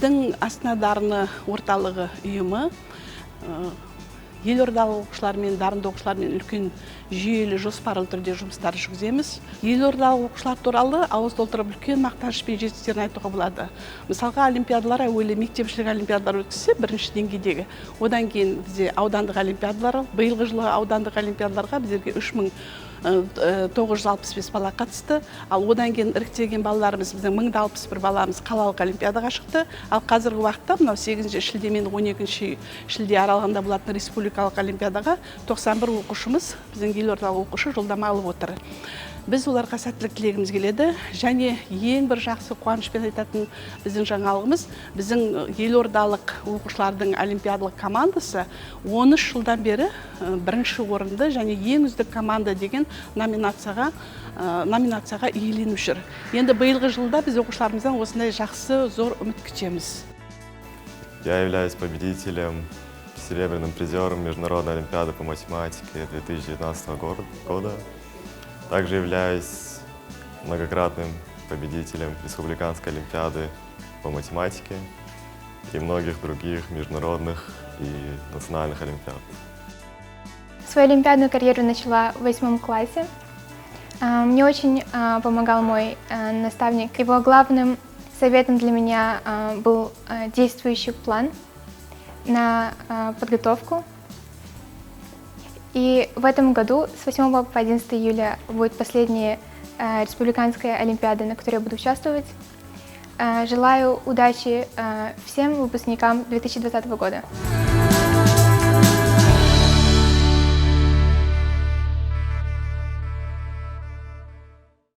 Біздің Астана дарыны орталығы ұйымы елордалық оқушылармен, дарынды оқушылармен үлкен жүйелі жоспарлы түрде жұмыстар жүргіземіз. Елордалық оқушылар туралы ауыз толтырып үлкен мақтанышпен жетістіктерін айтуға болады. Мысалға, олимпиадалар әуелі мектепшілік олимпиадалар өткізсе, бірінші деңгейдегі. Одан кейін бізде аудандық олимпиадалар, биылғы жылы аудандық олимпиадаларға біздерге 3965 бала қатысты. Ал одан кейін іріктелген балаларымыз, біздің 1061 баламыз қалалық олимпиадаға шықты. Ал қазіргі уақытта мынау 8 шілде мен 12 шілде аралығында болатын республикалық олимпиадаға 91 оқушымыз, біздің елордалық оқушы жолдама алып отыр. Біз оларға сәттілік тілегіміз келеді, және ең бір жақсы қуанышпен айтатын біздің жаңалығымыз, біздің елордалық оқушылардың олимпиадалық командасы 13 жылдан бері бірінші орынды және ең үздік команда деген номинацияға иеленіп жүр. Енді биылғы жылда біз оқушыларымыздан осындай жақсы, зор үміт күтеміз. Я являюсь победителем, серебряным призером Международной олимпиады по математике 2019 года. Также являюсь многократным победителем Республиканской олимпиады по математике и многих других международных и национальных олимпиад. Свою олимпиадную карьеру начала в 8 классе. Мне очень помогал мой наставник. Его главным советом для меня был действующий план на подготовку. И в этом году с 8 по 11 июля будет последняя республиканская олимпиада, на которой я буду участвовать. Желаю удачи всем выпускникам 2020 года.